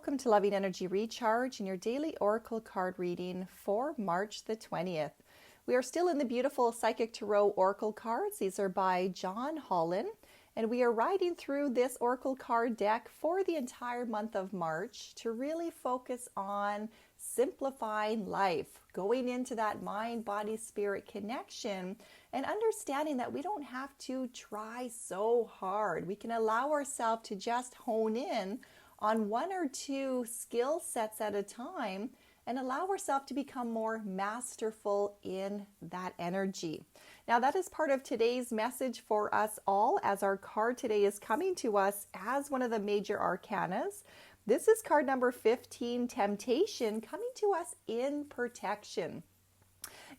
welcome to Loving Energy Recharge and your daily Oracle card reading for March the 20th. We are still in the beautiful Psychic Tarot Oracle cards. These are by John Holland, and we are riding through this Oracle card deck for the entire month of March to really focus on simplifying life, going into that mind, body, spirit connection, and understanding that we don't have to try so hard. We can allow ourselves to just hone in on one or two skill sets at a time and allow ourselves to become more masterful in that energy. Now, that is part of today's message for us all, as our card today is coming to us as one of the major arcanas. This is card number 15, Temptation, coming to us in protection.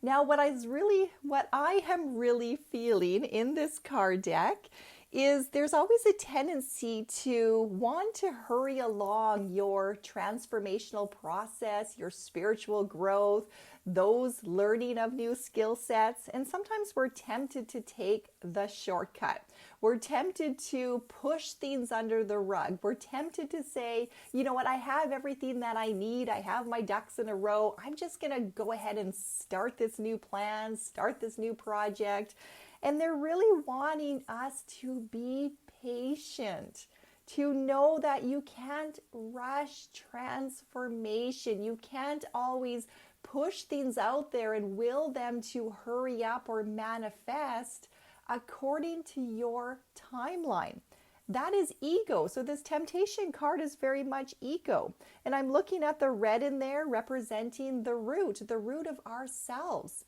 Now, what I am really feeling in this card deck is there's always a tendency to want to hurry along your transformational process, your spiritual growth, those learning of new skill sets. And sometimes we're tempted to take the shortcut. We're tempted to push things under the rug. We're tempted to say, you know what, I have everything that I need. I have my ducks in a row. I'm just going to go ahead and start this new plan, start this new project. And they're really wanting us to be patient, to know that you can't rush transformation. You can't always push things out there and will them to hurry up or manifest according to your timeline. That is ego. So this temptation card is very much ego. And I'm looking at the red in there representing the root of ourselves.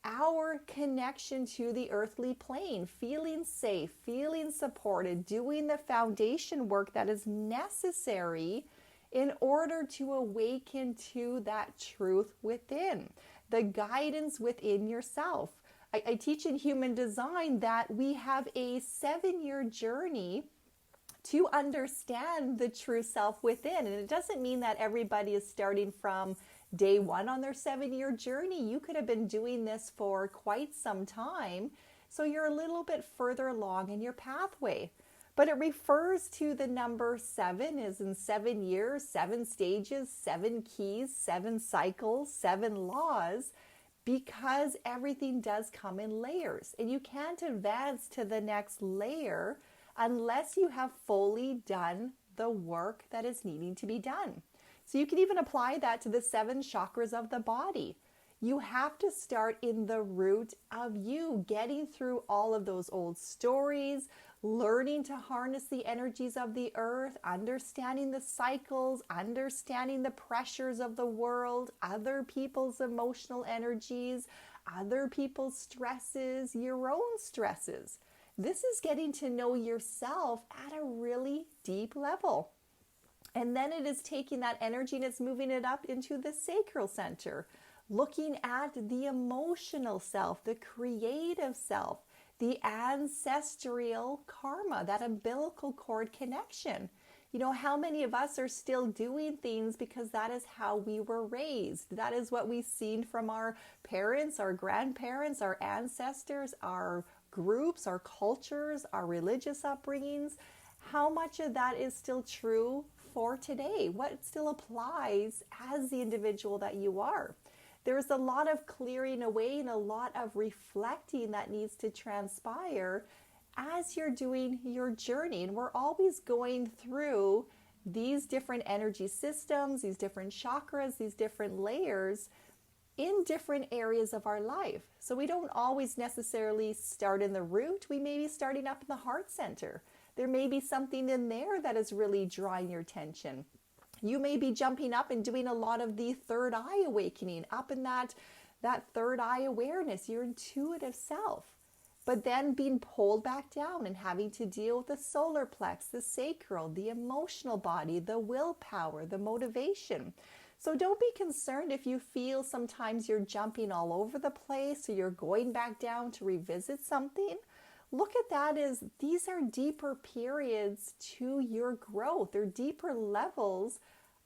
Our connection to the earthly plane, feeling safe, feeling supported, doing the foundation work that is necessary in order to awaken to that truth within, the guidance within yourself. I teach in human design that we have a 7-year journey to understand the true self within. And it doesn't mean that everybody is starting from day one on their 7-year journey. You could have been doing this for quite some time, so you're a little bit further along in your pathway. But it refers to the number 7 as in 7 years, 7 stages, 7 keys, 7 cycles, 7 laws, because everything does come in layers. And you can't advance to the next layer unless you have fully done the work that is needing to be done. So you can even apply that to the 7 chakras of the body. You have to start in the root of you, getting through all of those old stories, learning to harness the energies of the earth, understanding the cycles, understanding the pressures of the world, other people's emotional energies, other people's stresses, your own stresses. This is getting to know yourself at a really deep level. And then it is taking that energy and it's moving it up into the sacral center, looking at the emotional self, the creative self, the ancestral karma, that umbilical cord connection. You know, how many of us are still doing things because that is how we were raised? That is what we've seen from our parents, our grandparents, our ancestors, our groups, our cultures, our religious upbringings. How much of that is still true for today? What still applies as the individual that you are? There's a lot of clearing away and a lot of reflecting that needs to transpire as you're doing your journey. And we're always going through these different energy systems, these different chakras, these different layers in different areas of our life. So we don't always necessarily start in the root. We may be starting up in the heart center. There may be something in there that is really drawing your attention. You may be jumping up and doing a lot of the third eye awakening, up in that third eye awareness, your intuitive self. But then being pulled back down and having to deal with the solar plex, the sacral, the emotional body, the willpower, the motivation. So don't be concerned if you feel sometimes you're jumping all over the place or you're going back down to revisit something. Look at that as these are deeper periods to your growth. They're deeper levels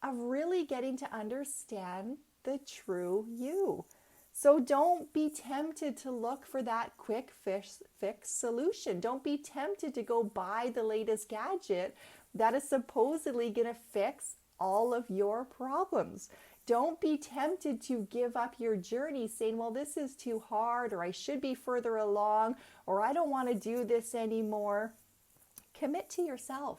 of really getting to understand the true you. So don't be tempted to look for that quick fix solution. Don't be tempted to go buy the latest gadget that is supposedly going to fix all of your problems. Don't be tempted to give up your journey saying, well, this is too hard, or I should be further along, or I don't want to do this anymore. Commit to yourself.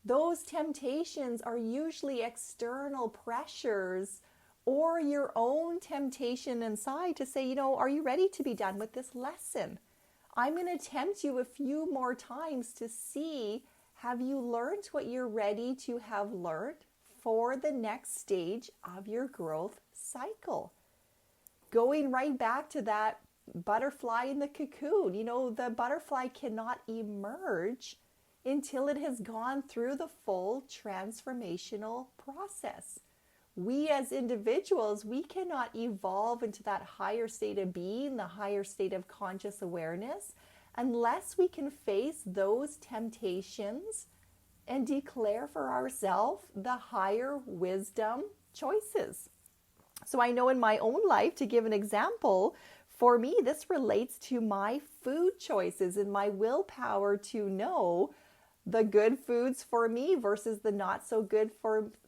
Those temptations are usually external pressures or your own temptation inside to say, are you ready to be done with this lesson? I'm going to tempt you a few more times to see, have you learned what you're ready to have learned for the next stage of your growth cycle? Going right back to that butterfly in the cocoon, the butterfly cannot emerge until it has gone through the full transformational process. We as individuals, we cannot evolve into that higher state of being, the higher state of conscious awareness, unless we can face those temptations and declare for ourselves the higher wisdom choices. So I know in my own life, to give an example, for me, this relates to my food choices and my willpower to know the good foods for me versus the not so good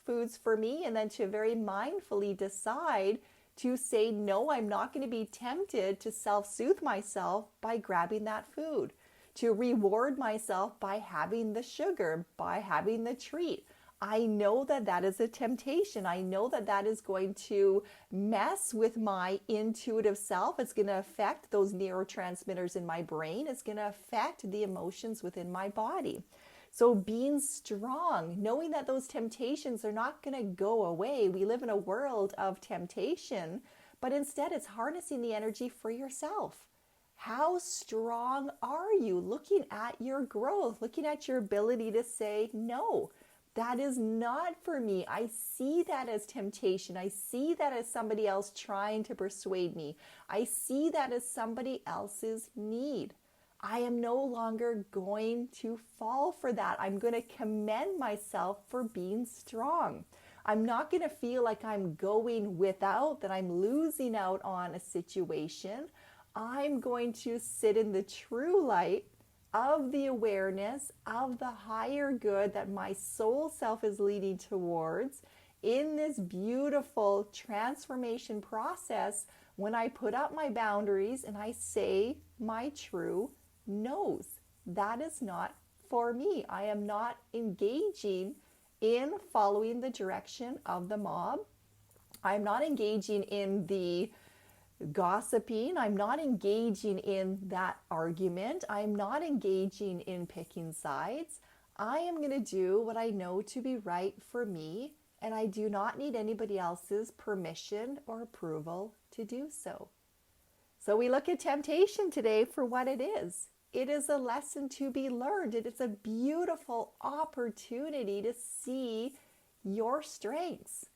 foods for me, and then to very mindfully decide to say, no, I'm not going to be tempted to self-soothe myself by grabbing that food, to reward myself by having the sugar, by having the treat. I know that that is a temptation. I know that that is going to mess with my intuitive self. It's going to affect those neurotransmitters in my brain. It's going to affect the emotions within my body. So being strong, knowing that those temptations are not going to go away. We live in a world of temptation, but instead it's harnessing the energy for yourself. How strong are you? Looking at your growth, looking at your ability to say, no, that is not for me. I see that as temptation. I see that as somebody else trying to persuade me. I see that as somebody else's need. I am no longer going to fall for that. I'm going to commend myself for being strong. I'm not going to feel like I'm going without, that I'm losing out on a situation. I'm going to sit in the true light of the awareness of the higher good that my soul self is leading towards in this beautiful transformation process when I put up my boundaries and I say my true no's. That is not for me. I am not engaging in following the direction of the mob. I'm not engaging in the gossiping. I'm not engaging in that argument. I'm not engaging in picking sides. I am going to do what I know to be right for me, and I do not need anybody else's permission or approval to do so. So we look at temptation today for what it is. It is a lesson to be learned. It is a beautiful opportunity to see your strengths.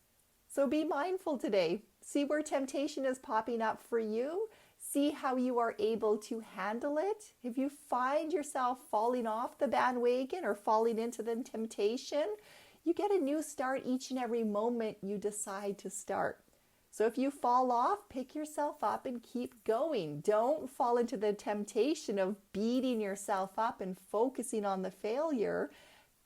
So be mindful today. See where temptation is popping up for you. See how you are able to handle it. If you find yourself falling off the bandwagon or falling into the temptation, you get a new start each and every moment you decide to start. So if you fall off, pick yourself up and keep going. Don't fall into the temptation of beating yourself up and focusing on the failure.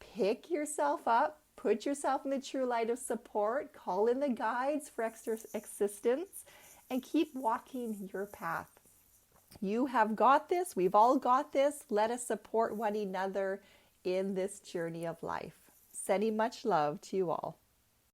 Pick yourself up, put yourself in the true light of support, call in the guides for extra assistance, and keep walking your path. You have got this. We've all got this. Let us support one another in this journey of life. Sending much love to you all.